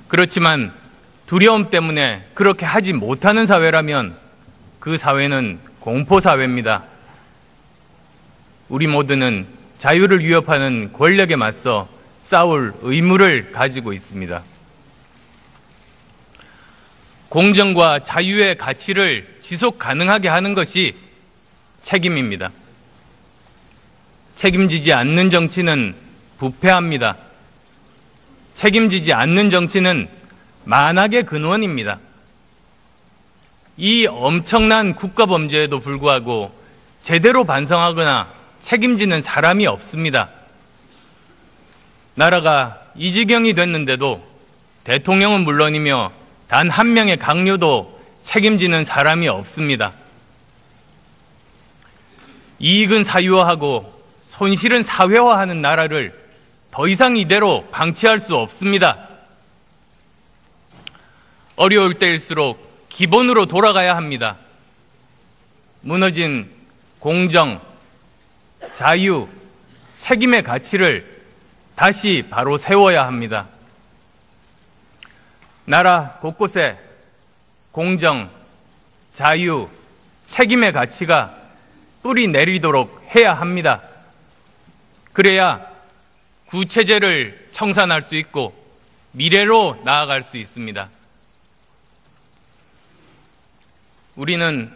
그렇지만 두려움 때문에 그렇게 하지 못하는 사회라면 그 사회는 공포사회입니다. 우리 모두는 자유를 위협하는 권력에 맞서 싸울 의무를 가지고 있습니다. 공정과 자유의 가치를 지속 가능하게 하는 것이 책임입니다. 책임지지 않는 정치는 부패합니다. 책임지지 않는 정치는 만악의 근원입니다. 이 엄청난 국가범죄에도 불구하고 제대로 반성하거나 책임지는 사람이 없습니다. 나라가 이 지경이 됐는데도 대통령은 물론이며 단 한 명의 강요도 책임지는 사람이 없습니다. 이익은 사유화하고 손실은 사회화하는 나라를 더 이상 이대로 방치할 수 없습니다. 어려울 때일수록 기본으로 돌아가야 합니다. 무너진 공정, 자유, 책임의 가치를 다시 바로 세워야 합니다. 나라 곳곳에 공정, 자유, 책임의 가치가 뿌리 내리도록 해야 합니다. 그래야 구체제를 청산할 수 있고 미래로 나아갈 수 있습니다. 우리는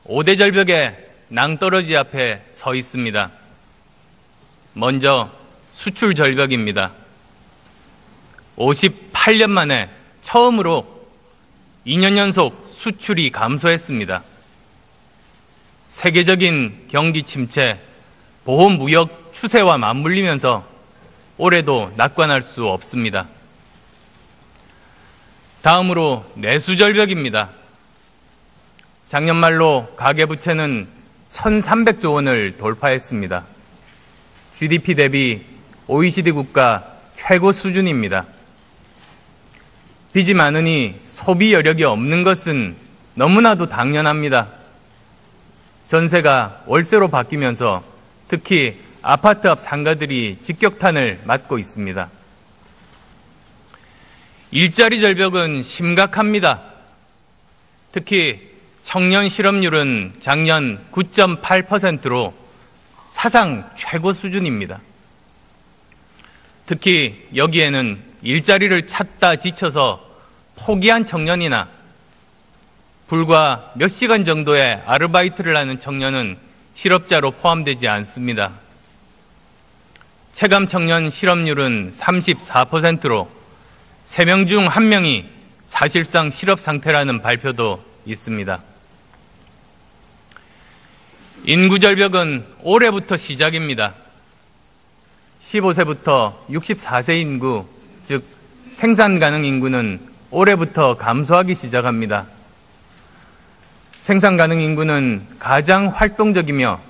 5대 절벽의 낭떠러지 앞에 서 있습니다. 먼저 수출 절벽입니다. 58년 만에 처음으로 2년 연속 수출이 감소했습니다. 세계적인 경기 침체, 보호무역 추세와 맞물리면서 올해도 낙관할 수 없습니다. 다음으로 내수절벽입니다. 작년 말로 가계부채는 1,300조 원을 돌파했습니다. GDP 대비 OECD 국가 최고 수준입니다. 빚이 많으니 소비 여력이 없는 것은 너무나도 당연합니다. 전세가 월세로 바뀌면서 특히 아파트 앞 상가들이 직격탄을 맞고 있습니다. 일자리 절벽은 심각합니다. 특히 청년 실업률은 작년 9.8%로 사상 최고 수준입니다. 특히 여기에는 일자리를 찾다 지쳐서 포기한 청년이나 불과 몇 시간 정도의 아르바이트를 하는 청년은 실업자로 포함되지 않습니다. 체감 청년 실업률은 34%로 3명 중 1명이 사실상 실업 상태라는 발표도 있습니다. 인구 절벽은 올해부터 시작입니다. 15세부터 64세 인구, 즉 생산 가능 인구는 올해부터 감소하기 시작합니다. 생산 가능 인구는 가장 활동적이며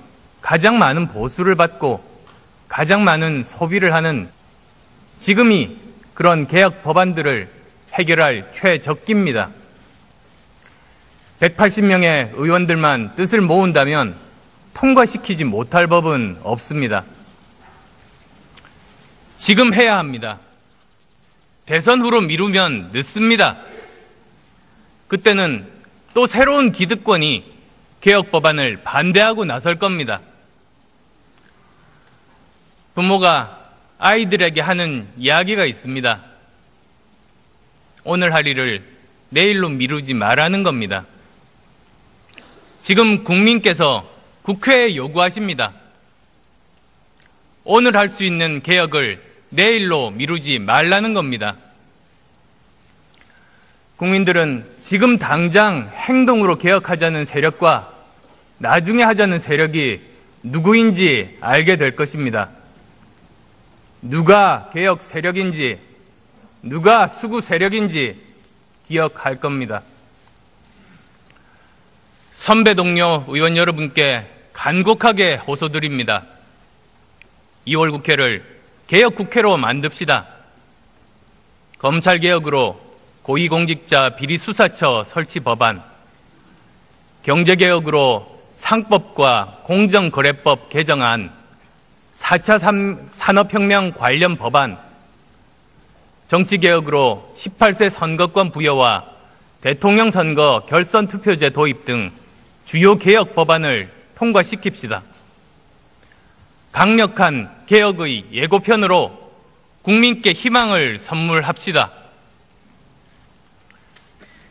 가장 많은 보수를 받고 가장 많은 소비를 하는 지금이 그런 개혁 법안들을 해결할 최적기입니다. 180명의 의원들만 뜻을 모은다면 통과시키지 못할 법은 없습니다. 지금 해야 합니다. 대선 후로 미루면 늦습니다. 그때는 또 새로운 기득권이 개혁 법안을 반대하고 나설 겁니다. 부모가 아이들에게 하는 이야기가 있습니다. 오늘 할 일을 내일로 미루지 말라는 겁니다. 지금 국민께서 국회에 요구하십니다. 오늘 할 수 있는 개혁을 내일로 미루지 말라는 겁니다. 국민들은 지금 당장 행동으로 개혁하자는 세력과 나중에 하자는 세력이 누구인지 알게 될 것입니다. 누가 개혁 세력인지, 누가 수구 세력인지 기억할 겁니다. 선배 동료 의원 여러분께 간곡하게 호소드립니다. 2월 국회를 개혁 국회로 만듭시다. 검찰개혁으로 고위공직자 비리수사처 설치 법안, 경제개혁으로 상법과 공정거래법 개정안, 4차 산업혁명 관련 법안, 정치개혁으로 18세 선거권 부여와 대통령 선거 결선 투표제 도입 등 주요 개혁 법안을 통과시킵시다. 강력한 개혁의 예고편으로 국민께 희망을 선물합시다.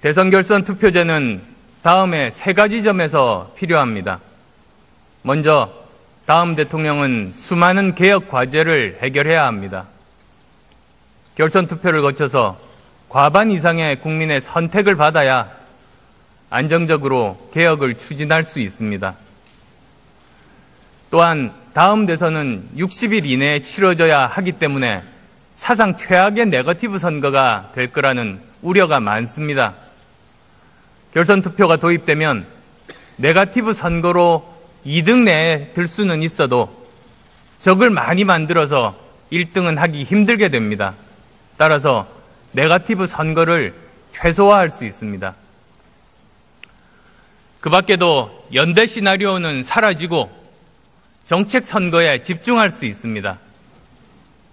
대선 결선 투표제는 다음에 3가지 점에서 필요합니다. 먼저 다음 대통령은 수많은 개혁 과제를 해결해야 합니다. 결선 투표를 거쳐서 과반 이상의 국민의 선택을 받아야 안정적으로 개혁을 추진할 수 있습니다. 또한 다음 대선은 60일 이내에 치러져야 하기 때문에 사상 최악의 네거티브 선거가 될 거라는 우려가 많습니다. 결선 투표가 도입되면 네거티브 선거로 2등 내에 들 수는 있어도 적을 많이 만들어서 1등은 하기 힘들게 됩니다. 따라서 네거티브 선거를 최소화할 수 있습니다. 그 밖에도 연대 시나리오는 사라지고 정책 선거에 집중할 수 있습니다.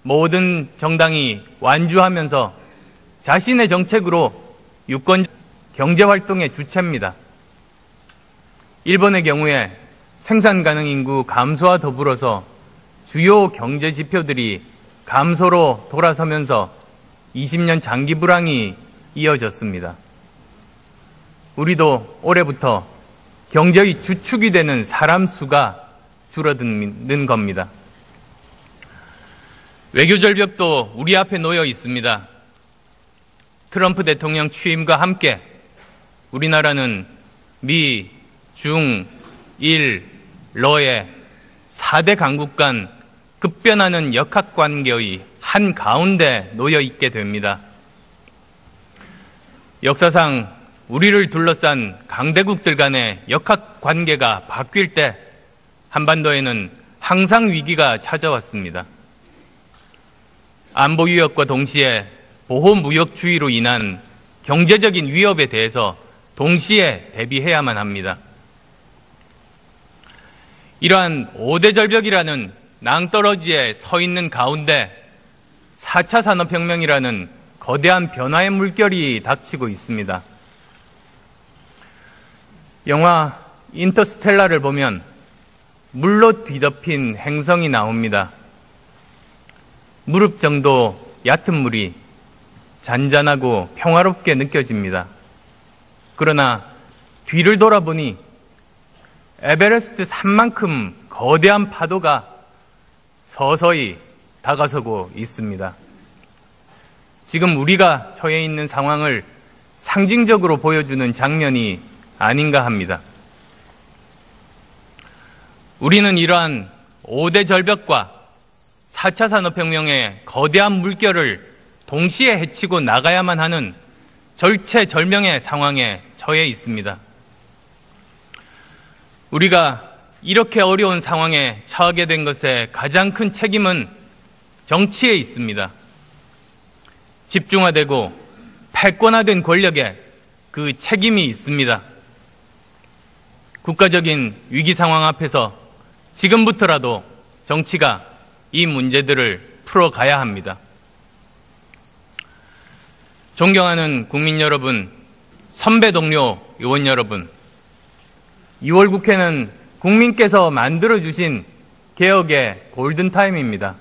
모든 정당이 완주하면서 자신의 정책으로 유권 경제활동의 주체입니다. 일본의 경우에 생산 가능 인구 감소와 더불어서 주요 경제 지표들이 감소로 돌아서면서 20년 장기 불황이 이어졌습니다. 우리도 올해부터 경제의 주축이 되는 사람 수가 줄어드는 겁니다. 외교 절벽도 우리 앞에 놓여 있습니다. 트럼프 대통령 취임과 함께 우리나라는 미, 중, 일, 러의 4대 강국 간 급변하는 역학관계의 한가운데 놓여 있게 됩니다. 역사상 우리를 둘러싼 강대국들 간의 역학관계가 바뀔 때 한반도에는 항상 위기가 찾아왔습니다. 안보 위협과 동시에 보호무역주의로 인한 경제적인 위협에 대해서 동시에 대비해야만 합니다. 이러한 5대 절벽이라는 낭떠러지에 서 있는 가운데 4차 산업혁명이라는 거대한 변화의 물결이 닥치고 있습니다. 영화 인터스텔라를 보면 물로 뒤덮인 행성이 나옵니다. 무릎 정도 얕은 물이 잔잔하고 평화롭게 느껴집니다. 그러나 뒤를 돌아보니 에베레스트 산만큼 거대한 파도가 서서히 다가서고 있습니다. 지금 우리가 처해 있는 상황을 상징적으로 보여주는 장면이 아닌가 합니다. 우리는 이러한 5대 절벽과 4차 산업혁명의 거대한 물결을 동시에 헤치고 나가야만 하는 절체절명의 상황에 처해 있습니다. 우리가 이렇게 어려운 상황에 처하게 된 것의 가장 큰 책임은 정치에 있습니다. 집중화되고 패권화된 권력에 그 책임이 있습니다. 국가적인 위기 상황 앞에서 지금부터라도 정치가 이 문제들을 풀어가야 합니다. 존경하는 국민 여러분, 선배 동료 의원 여러분, 2월 국회는 국민께서 만들어주신 개혁의 골든타임입니다.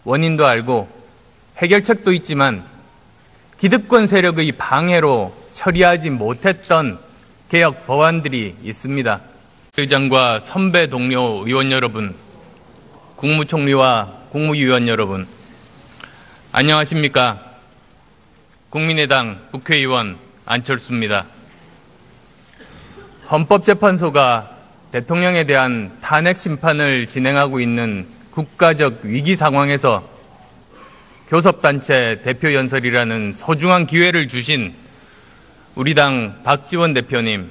원인도 알고 해결책도 있지만 기득권 세력의 방해로 처리하지 못했던 개혁 법안들이 있습니다. 의장과 선배 동료 의원 여러분, 국무총리와 국무위원 여러분, 안녕하십니까? 국민의당 국회의원 안철수입니다. 헌법재판소가 대통령에 대한 탄핵 심판을 진행하고 있는 국가적 위기 상황에서 교섭단체 대표연설이라는 소중한 기회를 주신 우리 당 박지원 대표님,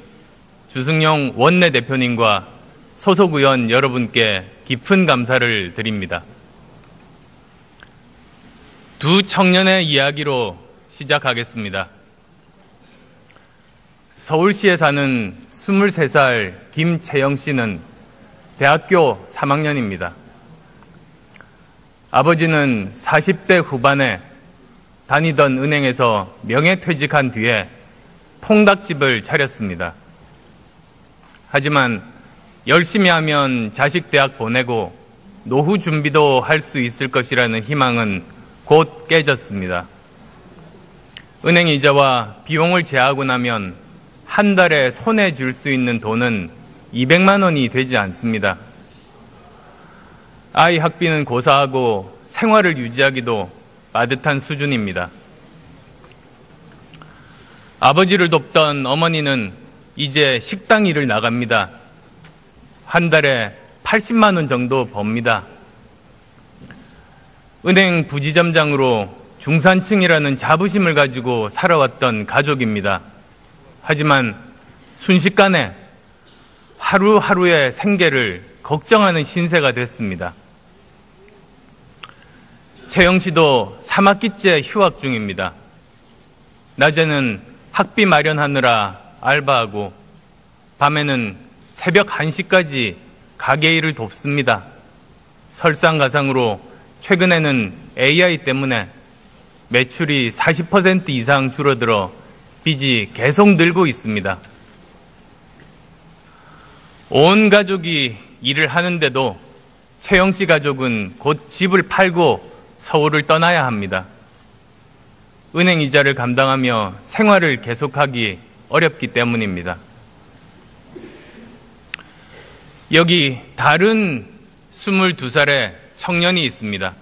주승용 원내대표님과 소속 의원 여러분께 깊은 감사를 드립니다. 두 청년의 이야기로 시작하겠습니다. 서울시에 사는 23살 김채영 씨는 대학교 3학년입니다. 아버지는 40대 후반에 다니던 은행에서 명예퇴직한 뒤에 통닭집을 차렸습니다. 하지만 열심히 하면 자식 대학 보내고 노후 준비도 할 수 있을 것이라는 희망은 곧 깨졌습니다. 은행 이자와 비용을 제하고 나면 한 달에 손에 쥘 수 있는 돈은 200만 원이 되지 않습니다. 아이 학비는 고사하고 생활을 유지하기도 빠듯한 수준입니다. 아버지를 돕던 어머니는 이제 식당 일을 나갑니다. 한 달에 80만 원 정도 법니다. 은행 부지점장으로 중산층이라는 자부심을 가지고 살아왔던 가족입니다. 하지만 순식간에 하루하루의 생계를 걱정하는 신세가 됐습니다. 채영 씨도 3학기째 휴학 중입니다. 낮에는 학비 마련하느라 알바하고 밤에는 새벽 1시까지 가게 일을 돕습니다. 설상가상으로 최근에는 AI 때문에 매출이 40% 이상 줄어들어 빚이 계속 늘고 있습니다. 온 가족이 일을 하는데도 채영 씨 가족은 곧 집을 팔고 서울을 떠나야 합니다. 은행 이자를 감당하며 생활을 계속하기 어렵기 때문입니다. 여기 다른 22살의 청년이 있습니다.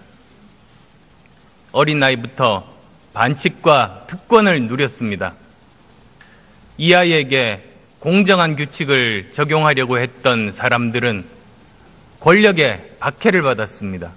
어린 나이부터 반칙과 특권을 누렸습니다. 이 아이에게 공정한 규칙을 적용하려고 했던 사람들은 권력의 박해를 받았습니다.